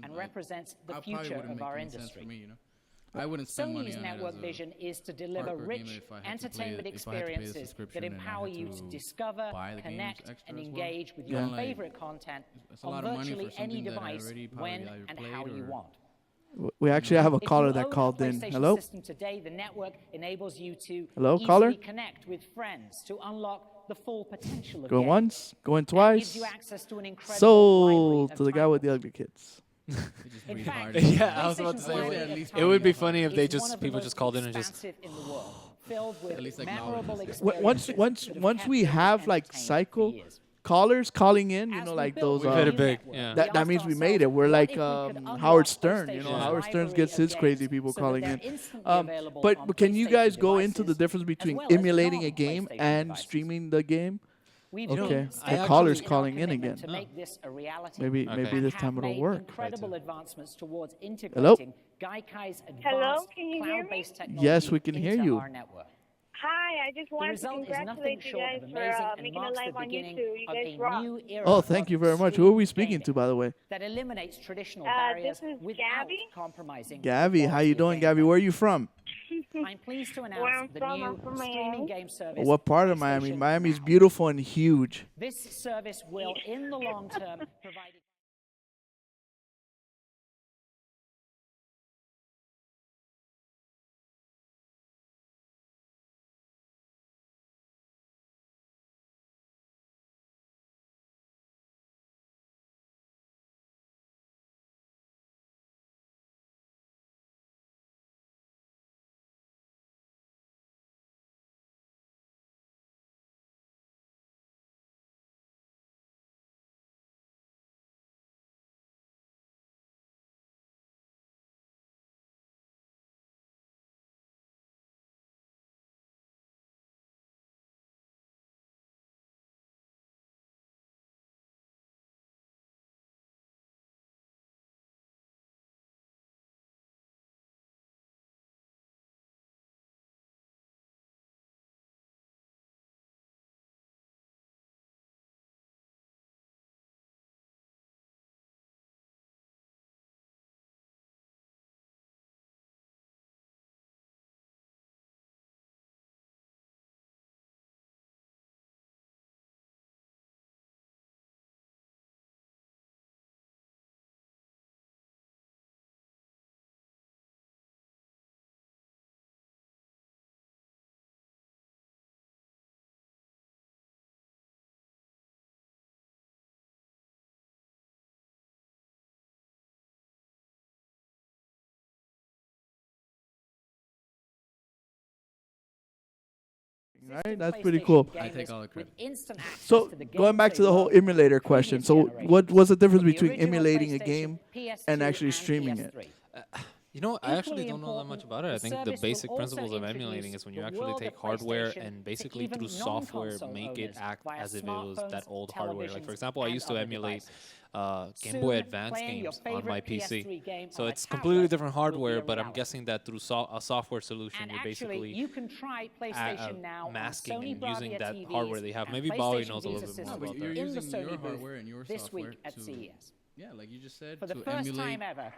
them, and like, represents the I probably future wouldn't of make our any sense industry. for me, you know. I wouldn't spend money Sony's on it network as a vision is to deliver hardcore gamer rich if I had to play entertainment it- if I had to pay the experiences subscription that and I empower had you to to discover, buy the games connect, extra and as well. engage with Yeah. your Like, favorite content it's a on lot of money virtually for any something that I device already probably when either and played how you or- want. We actually have a If caller you that own a called in. PlayStation Hello? system today, the network enables you to Hello, easily caller? connect with friends, to unlock the full potential of Going games. once, going And gives twice. you access to an incredible Sold library to of the guy with the titles. ugly kids. They just In breathe fact, harder. Yeah, I was about to PlayStation's say, library at of least it would be titles funny if is they one just of the people most just called in and just expansive in the world, filled with least memorable acknowledge it. Once experiences that have once kept we viewers have like entertained for psycho years. callers calling in, you As know, we like built those. the We've hit it new big, network, yeah. we That asked means we made ourselves, it. We're what like if we could unlock Howard Stern, you know. PlayStation's Howard Stern library gets of his crazy games people so that calling they're in. instantly available on But can you guys PlayStation go into the devices difference as between well as emulating a game non-PlayStation and devices. streaming the game? We've Okay, been the steadfast caller's in our calling in commitment again. to make this a reality. Maybe Okay. this and time have it'll made work. incredible advancements towards Hello? integrating Gaikai's Hello, advanced can you hear me? cloud-based technology Yes, we can hear into you. our network. Hi, I just The wanted to result is nothing congratulate you short guys of for amazing and making a marks the live on beginning YouTube. You of guys a rock. new era Oh, of thank you very much. Who are we extreme speaking to, gaming by the way? that eliminates traditional This barriers is without Gabby. compromising. Gabby, the how you quality of doing, Gabby? gameplay. Where are you from? I'm pleased to Where announce I'm the from, new I'm from streaming Miami. game service. What part of Miami? PlayStation Miami's Now. beautiful and huge. This service will, in the long term, provide. Right? That's pretty cool. I take all the credit. So going back to the whole emulator question, so what's the difference between emulating a game and actually streaming it? You know, I actually Equally don't know that much important, about it. I the think the service will basic also principles of introduce emulating is when you the actually world take of hardware PlayStation and to basically even through software non-console make it owners act via as if it was that smartphones, old hardware. Like for televisions, example, I and used to other emulate devices. Game Boy Soon, Advance playing your games on my favorite PC. PS3 game So on a it's completely tablet different will be hardware, a but I'm reality. guessing that through a software solution, And you're actually, basically you can try PlayStation Now masking on Sony and using Bravia that TVs hardware they have. and Maybe Bowie PlayStation knows a little Visa bit more No, but about you're that. in the using your Sony booth hardware and your this software week at to, CES. yeah, like you just said, For the to first emulate, time ever,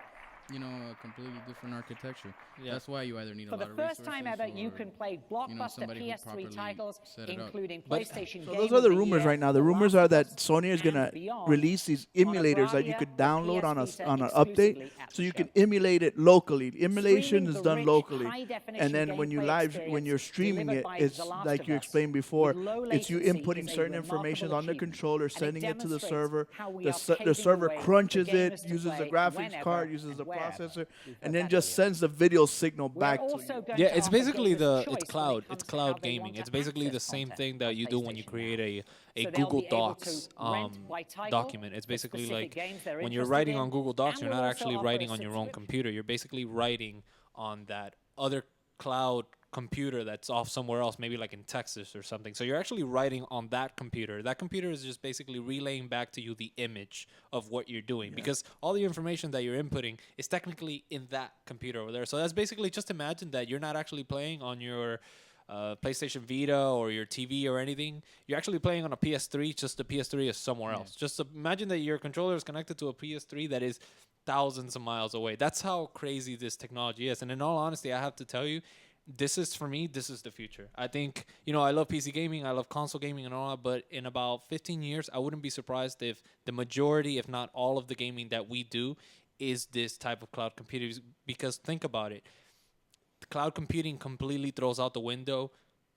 you know, a completely different architecture. Yeah. That's why you either need a for lot the of first resources time ever, you or, can play you know, blockbuster somebody who PS3 properly titles, set it up. including But- PlayStation So Game those are the of rumors Year, right now. The The rumors Last are of that Us, Sony is and gonna beyond release these on a emulators that you Bravia could or download PS Vita on an update, exclusively at so the you show. can emulate it locally. Emulation Streaming is the done rich, locally, high-definition and then when gameplay you're experience streaming delivered it, by it's The Last like of you Us explained before. with low It's you latency inputting is a certain information remarkable on the achievement, controller, and it sending it to the demonstrates server. how we The are the paving server the way for crunches it, gamers to uses the play graphics whenever card, uses and the wherever. processor, We've and heard then that just earlier. sends the video signal We're back to also you. going Yeah, to it's offer basically gamers it's choice when cloud. it comes It's to how cloud they gaming. want to It's basically the access same content thing that on you do when you PlayStation Now. create a So they'll Google be able Docs to rent by title document. It's for basically specific like games they're when you're interested writing in, on Google Docs, and you're we'll not also actually offer writing a on your own subscription. computer. You're basically writing on that other cloud computer that's off somewhere else, maybe like in Texas or something. So you're actually writing on that computer. That computer is just basically relaying back to you the image of what you're doing, because all the information that you're inputting is technically in that computer over there. So that's basically, just imagine that you're not actually playing on your PlayStation Vita or your TV or anything. You're actually playing on a PS3, just the PS3 is somewhere else. Just imagine that your controller is connected to a PS3 that is thousands of miles away. That's how crazy this technology is. And in all honesty, I have to tell you, this is, for me, this is the future. I think, you know, I love PC gaming, I love console gaming and all that, but in about 15 years, I wouldn't be surprised if the majority, if not all of the gaming that we do is this type of cloud computing. Because think about it. The cloud computing completely throws out the window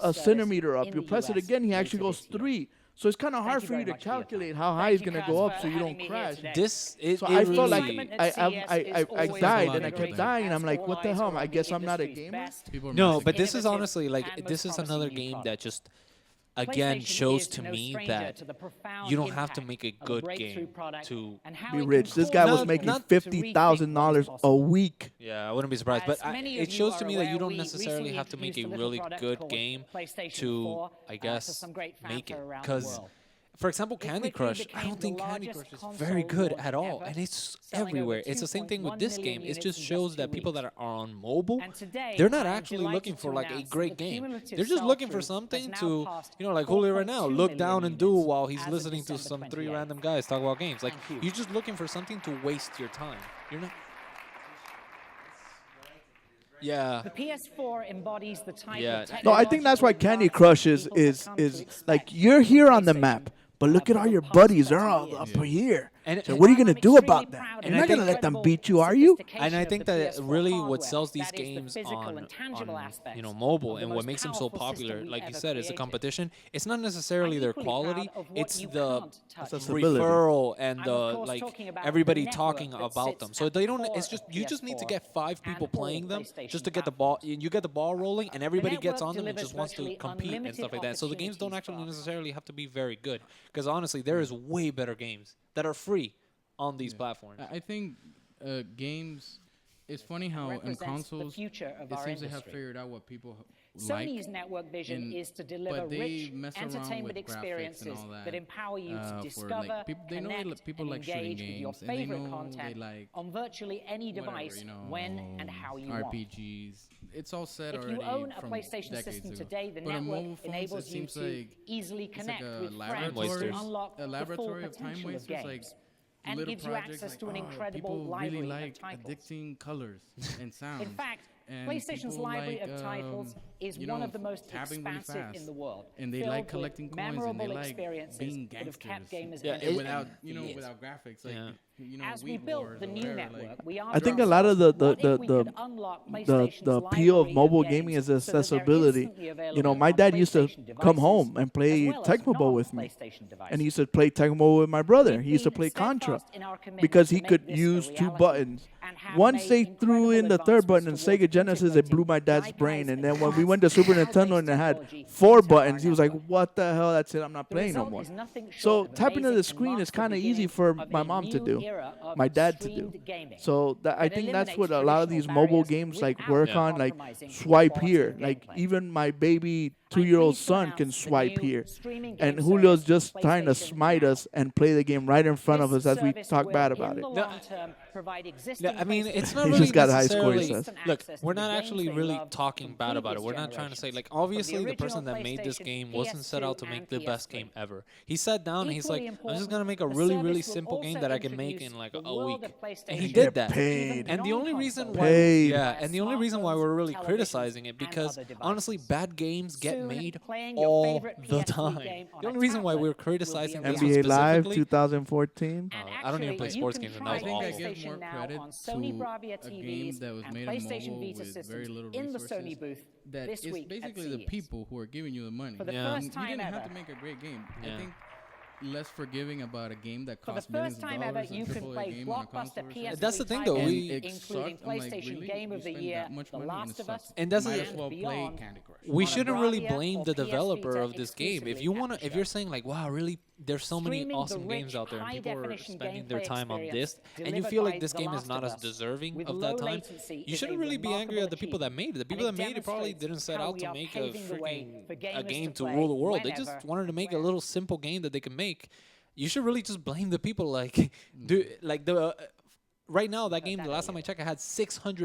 a service centimeter up. in You the press it US again, he later actually goes this year. 3. So it's kind of hard you for you very to much for your calculate time. how high Thank it's you, going to Kaz, go up for so you having don't me here crash. today. It So I really, felt like Excitement I at CES is always died a and I lot kept of dying. I'm as like, all what the eyes hell? are I on guess the I'm not a industry's gamer. best, People are no, messing but this is innovative, honestly like and this most is another promising new game that products. just again PlayStation shows is to no me stranger that to the profound you don't have to impact make a of good breakthrough game product to and how Be it rich. can This guy cause was us making to $50,000 rethink what is a possible. week. yeah, I wouldn't be surprised. But As many of it you shows are to me that you aware, don't we necessarily recently have to make a introduced a really little product good called game PlayStation to, 4, I to guess, some great make it. fanfare around the Because, world. for example, It Candy quickly Crush, I became don't the think Candy largest Crush is console very good launch at all, ever, and it's selling over everywhere. It's the same thing with 2.1 this million game. It units just in shows just that 2 people weeks. that are on mobile, And today, they're not I am actually delighted looking for to like a announce great that the game. cumulative They're just looking for sell-through something has now to, passed like Julio right now, 4.2 look down million and do units while he's as of listening to December some 3 28th. random guys talk about games. Like, Thank you. you're just looking for something to waste your time. You're not. Yeah. The PS4 embodies the type Yeah. of No, I think that's why technological Candy Crush advancement people have come to expect like you're from here on the PlayStation, map, but look at for all the your past buddies. They're 30 all years. up here. And- So and- what are you gonna I'm do extremely about that? proud You're of not the gonna let them incredible beat you, are you? sophistication And I of think the that PS4 really what hardware, sells these that is the games physical and on, tangible aspects mobile, of the and what most makes them so powerful system popular, we like you ever said, is the created. competition. It's not necessarily I'm their equally quality; proud of what it's you the can't touch. Accessibility. referral and I'm, the of course, like talking about everybody the network talking that about sits them. So at they the don't. core It's just of you just need to PS4 get 5 and people all playing them PlayStation just to get the ball. platforms. You get the ball rolling, and everybody gets network on them and delivers just wants to virtually compete and unlimited stuff like that. So the games don't opportunities actually for us. necessarily have to be very good, because honestly, there is way better games that are free on these platforms. I think games. It's funny how in represents the consoles future of it our seems they have industry. figured out what people Sony's like. network vision and- is to deliver but they rich mess around entertainment with graphics and experiences all that that, empower you to for, like, discover, they know connect, people and like shooting engage with your games, and they favorite know content they like on virtually any device, whatever, when and how you want. RPGs. It's all set If already you own a from PlayStation decades system ago. today, the But on network mobile phones, enables it you seems to like easily it's connect like a with friends wasters. to unlock a the full laboratory of time potential of wasters, like games, and little gives you projects access like, to an incredible people library really like of titles. addicting colors and sounds. In fact, and PlayStation's people library like, of titles is you one know, of the most tapping really expansive in fast. the world. And they filled like with collecting coins, and memorable they like experiences being that have kept gangsters. gamers Yeah, entertained without for years. without graphics, like Yeah. As we Weed built Wars the or new whatever, network, like, we I think a lot of the the appeal of mobile gaming is accessibility. You know, my dad used to come home and play Tecmo Bowl with me, and he used to play Tecmo Bowl with my brother. He used to play Contra because he could use 2 buttons. Once they threw in the 3rd button in Sega Genesis, it blew my dad's brain. And then when we went to Super Nintendo and it had 4 buttons, he was like, "What the hell? That's it. I'm not playing no more." So tapping to the screen is kind of easy for my mom to do, my dad to do. So I think that's what a lot of these mobile games like work on, like swipe here. Like even my baby 2-year-old son can swipe here, and Julio's just trying to smite us and play the game right in front of us as we talk bad about it. Yeah, I mean, it's not He's really just got a high score, he necessarily. says. Look, we're not actually really talking bad about it. We're not trying to say, like, obviously the person that made this game wasn't set out to make the best game ever. He sat down and he's like, I'm just gonna make a really, really simple game that I can make in like a week, and he did that. paid. And the only reason why, Paid. and the only reason why we're really criticizing it, because honestly, bad games get made all the time. The only reason why we're criticizing this one NBA Live specifically, 2014. I don't even play sports games, and that was I think I awful. give more credit to a game that was made on mobile with very little in the resources. Sony booth That this it's week at basically the CES. people who are giving you the money. For the Yeah. first You time didn't have ever, to make a great game. Yeah. I think less forgiving about a game that for the costs millions first of time ever, dollars, you a can AAA play game on a blockbuster console or something. PS3 That's the thing, though, titles, we- It including sucked. I'm like, PlayStation really? Game You of the spend Year, that much The money and Last it of Us, sucks. And that's Might the- as well play beyond. Candy Crush. We on a shouldn't really Bravia blame or the PS developer Vita of this game. If you exclusively wanna, at if the you're show. saying like, wow, really, there's so many Streaming awesome the games rich, out there, and people are high-definition spending their gameplay time on experience this, and you delivered feel by like this The game is Last not of as Us deserving with of low that time, latency you is shouldn't a really be angry at the people that remarkable made it. The achievement, people that and made it probably demonstrates didn't set how out we to are make a paving the way for freaking a gamers game to to play rule the world. They just whenever, wanted to make a where. little simple game that they can make. You should really just blame the people, like, do like the. Right now, that game, the last time I checked, it had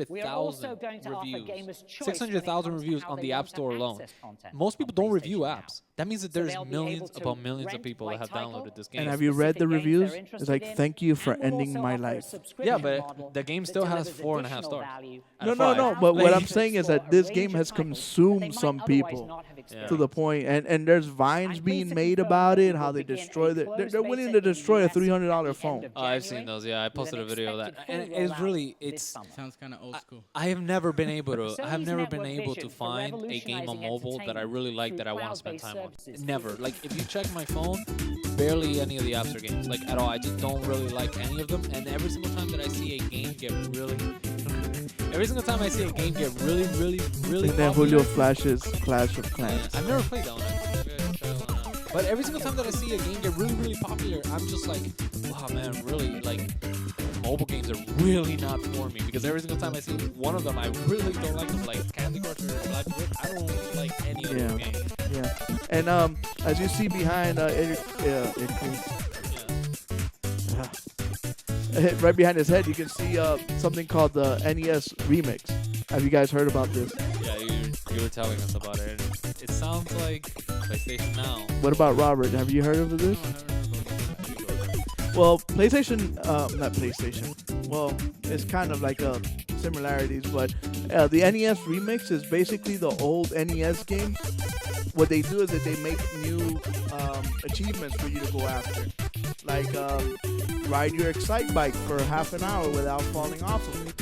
We are also 600,000 going to offer reviews. gamers choice 600,000 when it comes to reviews how on they the want App to Store alone. access content Most people on don't review PlayStation now. apps. That means that So there's they'll be millions able to upon millions of rent people that like have title downloaded this and game. And have you read the specific games they're reviews? It's interested like, in, thank you for and we'll ending also my offer a life. subscription Yeah, but model the game that still has delivers 4.5 additional stars. value Out No, of no, five. no. But what Like- I'm saying is that this game has consumed some people to the point, and there's vines being made about it, how they destroy they're willing to destroy a $300 phone. Oh, I've seen those. Yeah, I posted a video of that, and it's really Sounds kind of old school. I have never been able to. I have Sony's never been network able to vision for find a game on revolutionizing mobile that I really like entertainment that I want to through spend time on. cloud-based Never. services. Like if you check my phone, barely any of the apps are games. Like at all. I just don't really like any of them. And every single time that I see a game get really, every single time I see a game get really And then popular, Julio flashes Clash of yeah, Clans. I've never played that one. Actually. Maybe I should try that one. But every single time that I see a game get really, really popular, I'm just like, wow, man, really, like, mobile games are really not for me. Because every single time I see one of them, I really don't like them. Like Candy Crush or Flappy Bird, I don't like any of those games. Yeah. And as you see behind right behind his head, you can see something called the NES Remix. Have you guys heard about this? Yeah, you were telling us about it. It sounds like PlayStation Now. What about Robert? Have you heard of this? Well, PlayStation, not PlayStation. Well, it's kind of like similarities, but the NES Remix is basically the old NES games. What they do is that they make new achievements for you to go after. Like ride your Excite bike for half an hour without falling off of it.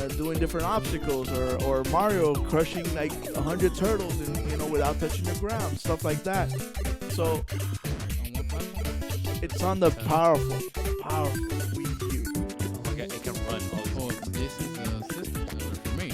And doing different obstacles, or Mario crushing like 100 turtles and without touching the ground, stuff like that. So it's on the powerful Wii U. Okay, it can run all these. This is a system for me.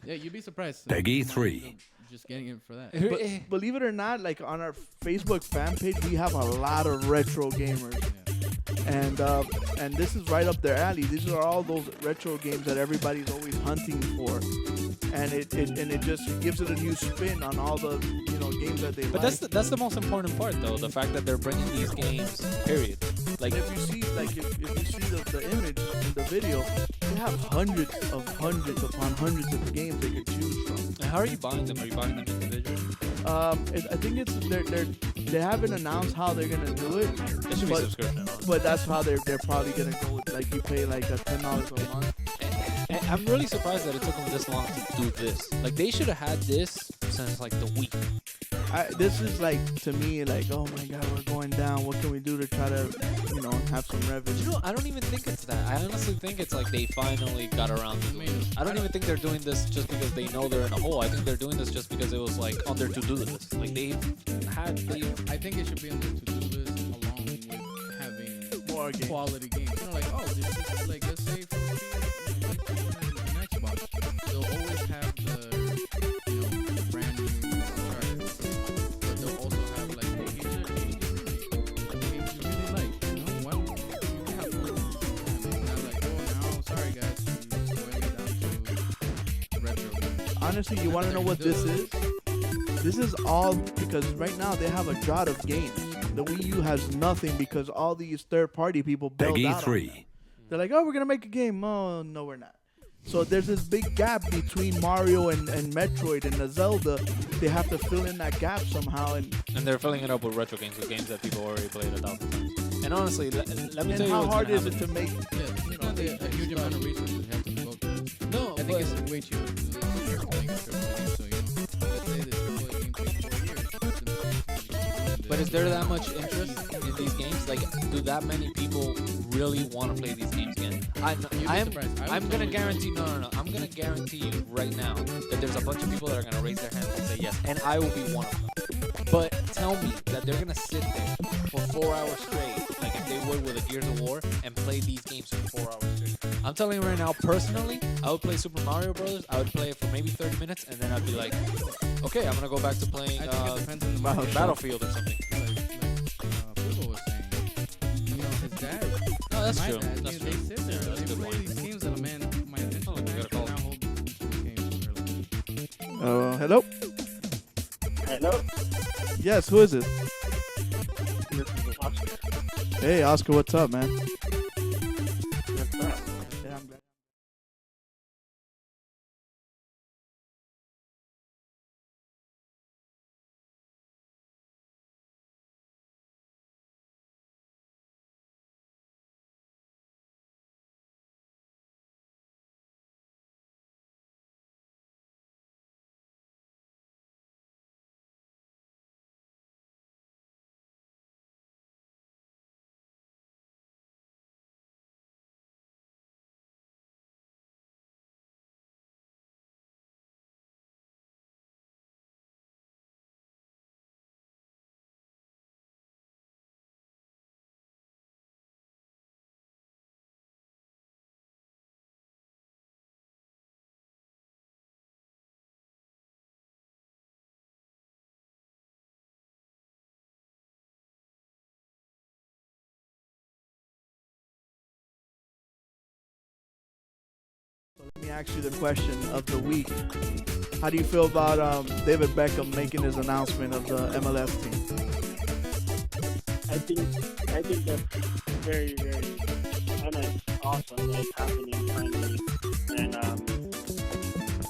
Yeah, you'd be surprised. Peggy 3. Just getting it for that. But believe it or not, like on our Facebook fan page, we have a lot of retro gamers. Yeah. And this is right up their alley. These are all those retro games that everybody's always hunting for, and it just gives it a new spin on all the games that they But like. that's the most important part, though. The fact that they're bringing these games. Period. Like if you see the image in the video, they have hundreds upon hundreds of games they could choose from. how are you buying them? Are you buying them individually? I think it's they haven't announced how they're gonna do it. There should be subscription. But that's how they're probably gonna go with, like, you pay like $10 a month. And I'm really surprised that it took them this long to do this. Like they should have had this since like the week. This is like, to me, like, oh my God, we're going down. What can we do to try to, have some revenue? I don't even think it's that. I honestly think it's like they finally got around to doing this. I don't even think they're doing this just because they know they're in a hole. I think they're doing this just because it was like on their to-do list. Like I think it should be on their to-do list along with having more games. quality games. Like, oh, this is like, let's say for an Xbox, they'll always have the brand new charters, but they'll also have like, hey, here's a games you really like. Why don't you have one? And it's not like, oh, now, sorry guys, we're going down to retro games. Honestly, you want to know what this is? This is all because right now they have a drought of games. The Wii U has nothing because all these third-party people bailed Peggy out 3. on them. They're like, oh, we're going to make a game. Oh, no, we're not. So there's this big gap between Mario and Metroid and the Zelda. They have to fill in that gap somehow. And they're filling it up with retro games, with games that people already played 1,000 times. And honestly, let me tell you how what's hard gonna is it happen. to make? Yeah, it's not a huge amount of resources you have to devote to this. No, I think it's way cheaper than you're playing a AAA game. So, let's say the AAA game takes 4 years. But is there that much interest in these games? Like, do that many people really want to play these games again? I'm gonna guarantee. No. I'm gonna guarantee you right now that there's a bunch of people that are gonna raise their hands and say yes, and I will be one of them. But tell me that they're gonna sit there for 4 hours straight, like if they would with a Gears of War, and play these games for 4 hours straight. I'm telling you right now, personally, I would play Super Mario Brothers. I would play it for maybe 30 minutes, and then I'd be like, okay, I'm gonna go back to playing I think it depends on the market. Battlefield or something. Like people was saying, his dad. No, that's My true. dad, That's they true. sit there, That's a they good play point. these games that my attention Oh, look, we got a span call. can now hold games. Hello? Hello, Yes, who is it? this is Oscar. Hey, Oscar, what's up, man? What's up? Yeah, I'm glad. me ask you the question of the week. How do you feel about David Beckham making his announcement of the MLS team? I think that's very, very awesome that it's happening finally. And I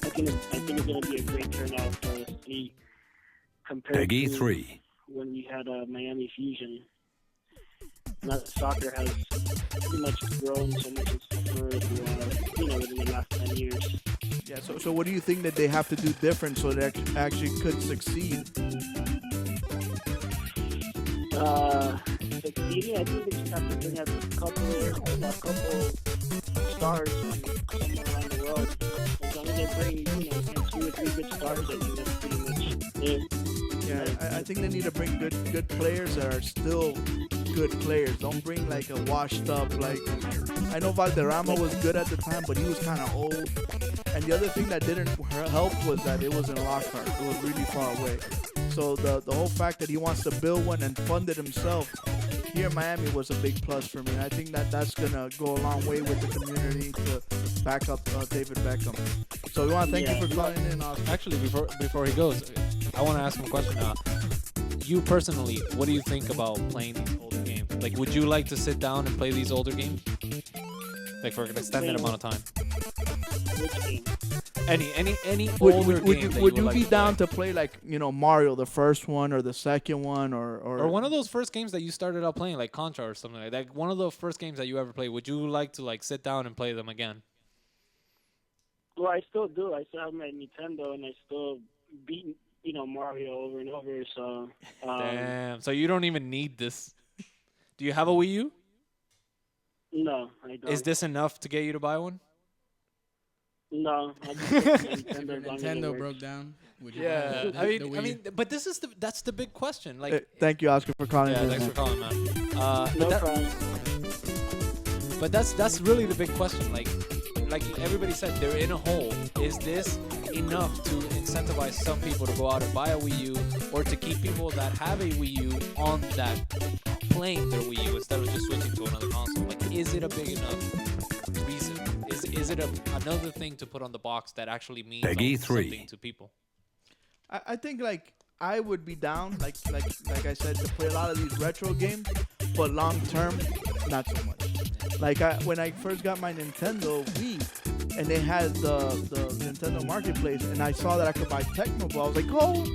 think it's going to be a great turnout for us to see compared Peggy to 3. when we had a Miami Fusion. Now that soccer has pretty much grown so much within the last 10 years. Yeah. So what do you think that they have to do different so that it actually could succeed? Succeeding, I think they just have to bring up a couple stars from somewhere around the world. As long as they bring, 2 or 3 good stars, I think that's pretty much it. Yeah, I think they need to bring good players that are still good players. Don't bring like a washed up, like, I know Valderrama was good at the time, but he was kind of old. And the other thing that didn't help was that it was in Lockhart. It was really far away. So the whole fact that he wants to build one and fund it himself here in Miami was a big plus for me. I think that's going to go a long way with the community to back up David Beckham. So we want to thank you for calling in, Oscar. Actually, before he goes, I want to ask him a question now. You personally, what do you think about playing these older games? Like, would you like to sit down and play these older games? Like, for an extended amount of time? Which game? Any older game that would you like be to down play? to play like Mario, the first one or the second one, Or one of those first games that you started out playing, like Contra or something like that? One of the first games that you ever played, would you like to sit down and play them again? Well, I still do. I still have my Nintendo, and I still beat Mario over and over. So Damn. So you don't even need this. Do you have a Wii U? No, I don't. Is this enough to get you to buy one? No, I just Nintendo. If your Nintendo broke down, would you Yeah, buy the Wii I mean, but that's the big question. Like, thank you, Oscar, for calling yeah, in. thanks for calling, man. No problem. But that's really the big question. Like everybody said, they're in a hole. Is this enough to incentivize some people to go out and buy a Wii U, or to keep people that have a Wii U on that playing their Wii U instead of just switching to another console? Like, is it a big enough reason? Is it another thing to put on the box that actually means Peggy 3. something to people? I think I would be down, like I said, to play a lot of these retro games, but long term, not so much. Like when I first got my Nintendo Wii, and they had the Nintendo Marketplace, and I saw that I could buy Tecmo Ball, I was like, oh,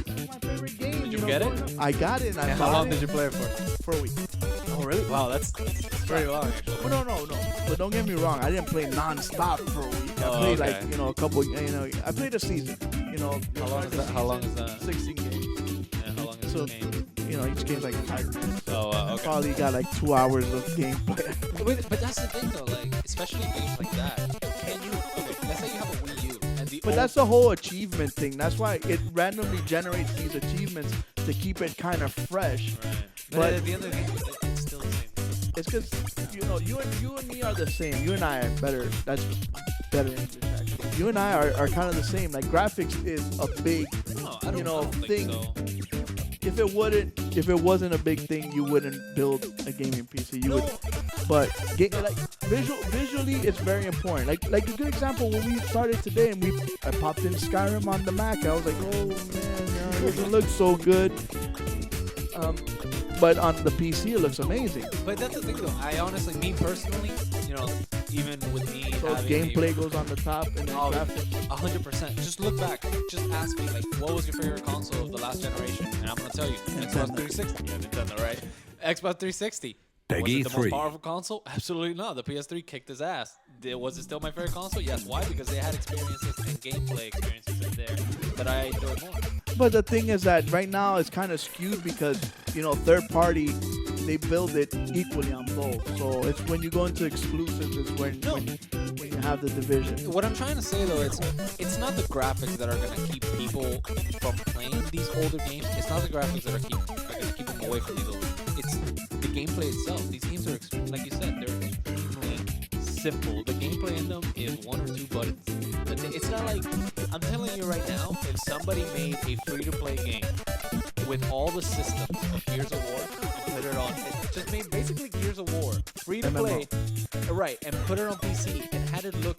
that's my favorite game. Did you get it? I got it. And How long did you play it for? For a week. Oh, really? Wow, that's very long, actually. Well, no. But don't get me wrong. I didn't play non-stop for a week. I played a couple. I played a season. How long is that? 16 games. Yeah, how long is So, the game? each game's like 5 minutes. Oh, okay. Probably got like 2 hours of gameplay. But that's the thing, though. Like, especially games like that. Can you? Okay, let's say you have a Wii U, and But that's the whole achievement thing. That's why it randomly generates these achievements to keep it kind of fresh. Right. But at the end of the day, it's still the same. It's because you and me are the same. You and I are better. That's better English actually. You and I are kind of the same. Like graphics is a big No, I don't thing. think so. If it wasn't a big thing, you wouldn't build a gaming PC. You would, but visually, it's very important. Like a good example when we started today and I popped in Skyrim on the Mac. I was like, oh man, it doesn't look so good. But on the PC, it looks amazing. But that's the thing, though. I honestly, me personally, even with me, So gameplay goes on the top and then graphics. 100%. Just look back. Just ask me, what was your favorite console of the last generation? And I'm gonna tell you, Xbox 360. Yeah, Nintendo, right? Xbox 360. Peggy was it the 3. most powerful console? Absolutely not. The PS3 kicked his ass. Was it still my favorite console? Yes. Why? Because they had experiences and gameplay experiences in there that I enjoyed more. But the thing is that right now it's kind of skewed because, third party, they build it equally on both. So it's when you go into exclusives is when you have the division. What I'm trying to say, though, it's not the graphics that are going to keep people from playing these older games. It's not the graphics that are going to keep them away from these older games. It's the gameplay itself. These games are, like you said, they're extremely simple. The gameplay in them is 1 or 2 buttons. But it's not like, I'm telling you right now, if somebody made a free-to-play game with all the systems of Gears of War and put it on, it just made basically Gears of War free-to-play, right, and put it on PC and had it look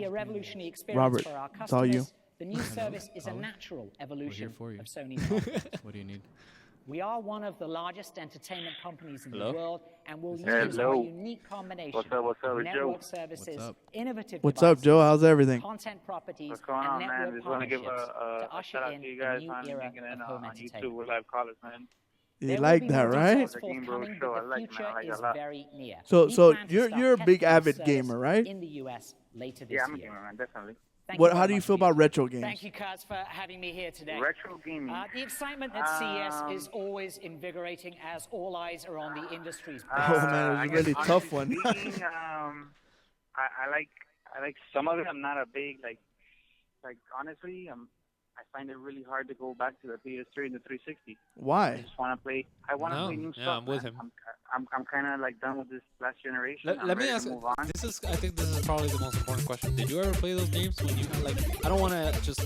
be a revolutionary experience Robert, for our it's all you. customers, the new service is a natural evolution for you. of Sony's offering. What do you need? We are one of the largest entertainment companies in Hello? the world, and will use Hello. our unique combination What's up, of Joe? network services, What's up? innovative What's up, Joe? devices, How's everything? content properties, What's going and on, man? network Just want to give partnerships to a usher shout out in to you a guys new on era making it of on home YouTube entertainment. with live callers, man. You There will like be that, more right? details The GameBros forthcoming, Show, but I the like, man. future I like it a is lot. very near. So- We so plan to you're- start you're a big testing the avid service gamer, right? In the US later this Yeah, I'm a year. gamer, man, definitely. Thank What? you How very do you much feel for your about time. retro games? Thank you, Kaz, for having me here today. Retro gaming. The excitement at CES is always invigorating as all eyes are on the industry's Oh, man, it was a I guess really tough honestly one. speaking, I like some of it. I'm not a big like honestly, I find it really hard to go back to the PS3 and the 360. I Why? just want to play. I want to No, play new yeah, stuff. I'm with man. him. I'm kind of like done with this last generation. I'm Let me ready ask. to move on. I think this is probably the most important question. Did you ever play those games when you like? I don't want to just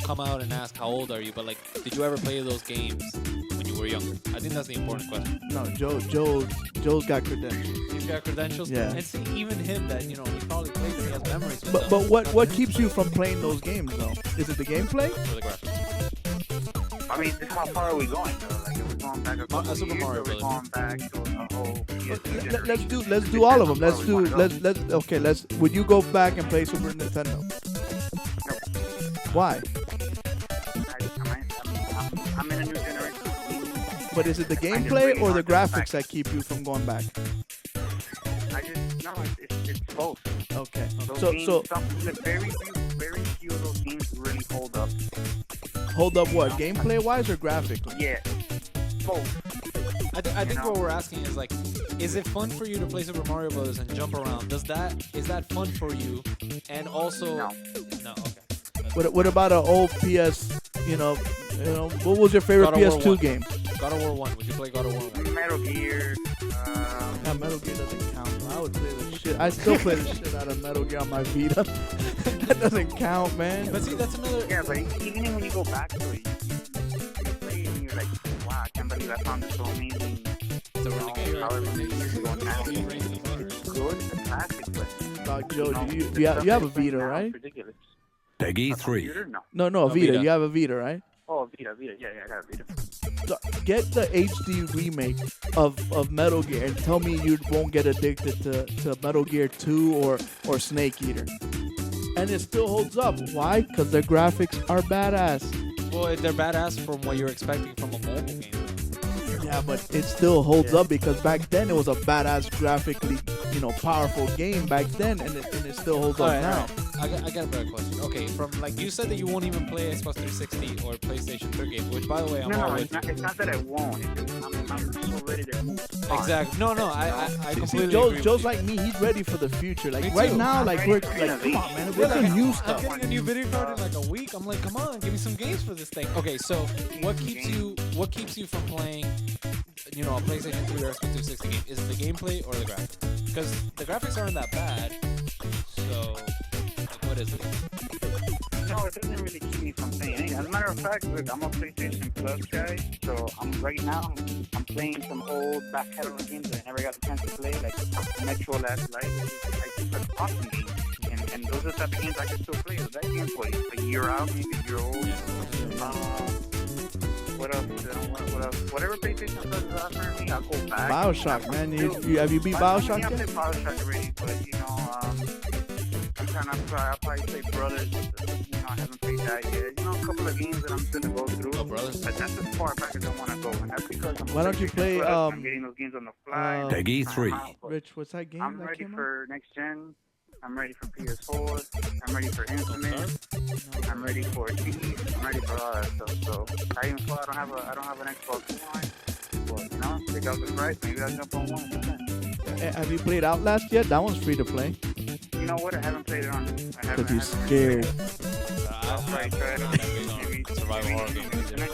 come out and ask how old are you, but like, did you ever play those games when you were younger? I think that's the important question. No, Joe's got credentials. He's got credentials. Yeah. And see, even him, that he probably played them. He has memories. With But them. what keeps you from playing those games though? Is it the gameplay? For the graphics. I mean, how far are we going though? Like, are we going back a couple Super years, Mario or are we Brothers. going back to a whole PS2 Let's do all of them. Would you go back and play Super Nintendo? Why? I'm in a new generation. But is it the I find it gameplay really or the hard to go graphics back. that keep you from going back? I just no, it's both. Okay. Those So games, very few of those games really hold up. hold up what? Gameplay wise or graphically? Yeah, both. I think know? what we're asking is like, is it fun for you to play Super Mario Brothers and jump around? Is that fun for you? And also, No. Okay. What about an old PS? What was your favorite God of War PS2 1. game? God of War 1. Would you play God of War 1? Metal Gear. Yeah, Metal Gear doesn't count. I would play the shit. I still play the shit out of Metal Gear on my Vita. That doesn't count, man. But see, that's another. Yeah, but even when you go back to it, you play and you're like, wow, I can't believe I found this so amazing. It's a really good However many years ago now. It's good, it's a classic, but Dog Joe, you you have a Vita, now, right? It's ridiculous. Peggy A 3. computer? No. No, No, Vita. Vita. You have a Vita, right? Oh, Vita. Yeah, I got a Vita. Get the HD remake of Metal Gear and tell me you won't get addicted to Metal Gear 2 or Snake Eater. And it still holds up. Why? Because the graphics are badass. Well, they're badass from what you're expecting from a mobile game. Yeah, but it still holds up because back then it was a badass graphically, powerful game back then, and it still holds up now. I got a better question. Okay, from like you said that you won't even play Xbox 360 or PlayStation 3 games, which by the way I'm all No, with it's not that I won't. It's just I'm so ready to move on. Exactly. No, I See, completely Joe's agree. Joe's like me. He's ready for the future. Like Me right too. now, I'm like ready we're for like, come on, innovation. man, Yeah, we're like, the new I'm stuff. getting a new video card in like a week. I'm like, come on, give me some games for this thing. Okay, so what keeps you from playing, a PlayStation 3 or Xbox 360 game? Is it the gameplay or the graphics? Because the graphics aren't that bad. So, like, what is it? No, it doesn't really keep me from playing anything. As a matter of fact, look, I'm a PlayStation Plus guy, so I'm playing some old back catalog games that I never got a chance to play, like Metro Last Light, which I think are awesome games. And those are the type of games I can still play. That game's a year out, maybe a year old. What else? Whatever PlayStation Plus is offering me, I'll go back. Bioshock, man. Have you beat Bioshock I yet? played Bioshock already, but I'm trying to I'll probably play Brothers. I haven't played that yet. A couple of games that I'm still gonna go through. Oh, Brothers. But that's as far back as I want to go, and that's because I'm. Why don't you play, I'm getting those games on the fly. Peggy 3. Rich, what's that game I'm that ready came out? for next gen. I'm ready for PS4. I'm ready for Infinite. I'm ready for Chief. I'm ready for all that stuff. So I even thought I don't have an Xbox One. But they got the price. Maybe I'll jump on one. Have you played Outlast yet? That one's free to play. You know what? I haven't played it on. Because he's scared. I'll probably try it on maybe survival horror game either.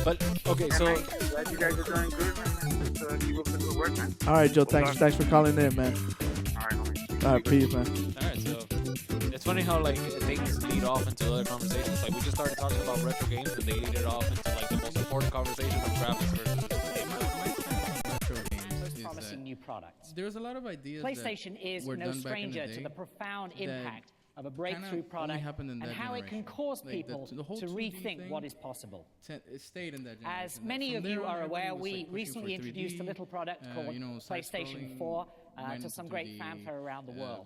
But okay, so glad you guys are doing good, man. Just keep up the good work, man. All right, Joe. Thanks for calling in, man. All right, homie. All right, peace, man. all right, so it's funny how like things lead off into other conversations. Like we just started talking about retro games, and they lead it off into like the most important conversation of graphics versus Retro games Most is promising that new products. there's a lot of ideas PlayStation is were no done back in the stranger day to the profound that impact of a kinda breakthrough only product happened in and that how it can generation. cause Like, people the whole to 2D rethink thing what is possible. it stayed in that generation. As Like, many from of there you on, are aware, everybody was, we like, pushing recently for introduced a 3D, little product called side PlayStation scrolling, 4 went to into some great 3D, fanfare around the world.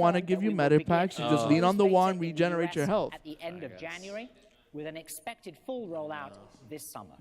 want to confirmed give that you we will med begin packs. You a just lean on the beta wall and in the regenerate your US health. at the end of January, with an expected full rollout this summer.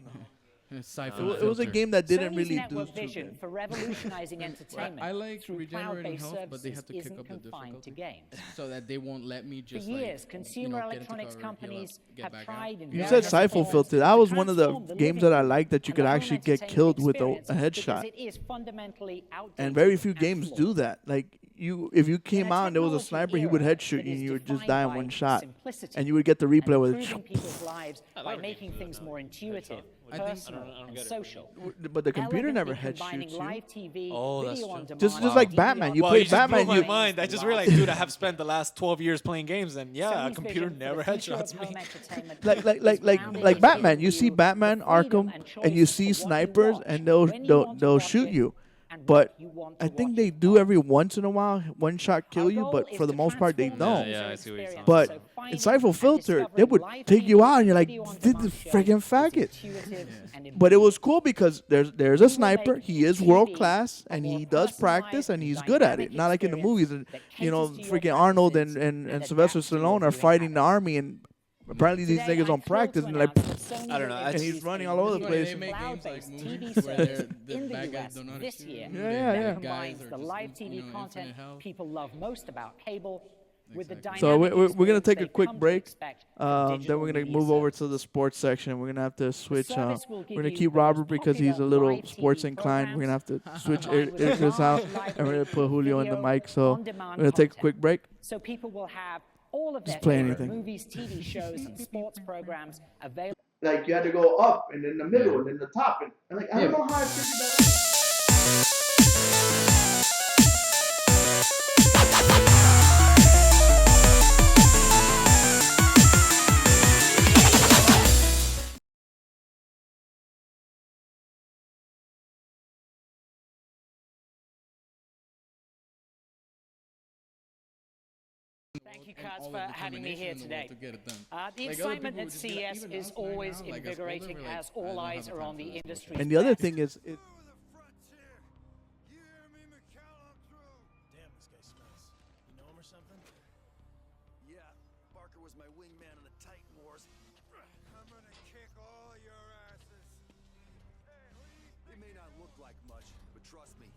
Siphon It was a filter. game that didn't Sony's really do network too vision good. for revolutionizing entertainment I like through regenerating cloud-based health, but they services have to kick isn't up the confined to difficulty. games. so that they won't let me For just years, like, consumer get into electronics cover, heal up, companies get have back out. tried in You various said Siphon forms Filter. to That was one of the transform the games living that I room liked that you and could the home actually get entertainment killed with a experience headshot. because it is fundamentally outdated And very few and games flawed. do that. Like if you In came out and there was a technology sniper, he era would headshot that you and is you would just defined die in by one shot. simplicity And you would get the and replay with improving people's lives by don't making do that things now. more intuitive, I think- personal, I don't and get it. social. But the computer never Elegantly combining headshoots you. live TV, Oh, that's video on true. demand, Just like DVR Batman. You Well, play you just blew Batman, my you mind. I just realized, dude, I have spent the last 12 years playing games, and yeah, a Sony's computer vision for never the future of headshots home me. entertainment like is Batman. grounded You in see the Batman, freedom Arkham, and you choice see of what you snipers, watch, and when you want to they'll watch shoot it, you. and and But what you want I to think watch they it do on. every once in a while, one shot kill Our you, goal but is for the to most part they transform the don't. Yeah, user I see what you're saying. experience. But So in finding Cypher and Filter, they discovering would live take you TV out and you're like, video on this demand is shows freaking is faggot. intuitive and But it was intuitive. cool because there's We a will sniper. make He is TV world class a and more he does personalized practice and and he's good at dynamic it. Not like in the experience movies, and that you know, caters to your freaking Arnold preferences and and Sylvester adapts to your Stallone are viewing fighting the habits. army, and apparently these Today, niggas I'm don't thrilled practice, to and they're like, announce that Sony I don't know, will and he's introduce running a all over the new place. They make games like cloud-based movies TV where service the in the bad guys US don't know how to this shoot, year and Yeah, the yeah, that yeah. combines guys are the just live in, TV infinite content health. people love most about cable with the Exactly. dynamic So we're gonna experience take a they've quick come to break. expect from Then digital we're gonna media move over to the services. sports section. We're gonna have to switch. service will We're give gonna you keep the most Robert because he's a popular little live sports TV inclined. We're gonna have to switch combined with a Idris out, large and we're library gonna put of Julio in the video mic. So on-demand we're gonna take a content. quick break. So people will have all of their Just play favorite anything. movies, TV shows, and sports programs available. Like you had to go up and in the middle and in the top, and like I don't know how I figured that out. Thank you, And Kaz, all for the having me determination here in the today. world to get it done. The Like, other excitement people at would just be like, CES even is us right always now, like, as older, invigorating we're like, as I don't all have eyes the are time on for the this bullshit. industry's And the other best. thing is, Through the frontier. You hear me, McCallum? Through. Damn, this guy smells. You know him or something? Yeah, Barker was my wingman in the Titan Wars. I'm gonna kick all your asses. It may not look like much, but trust me,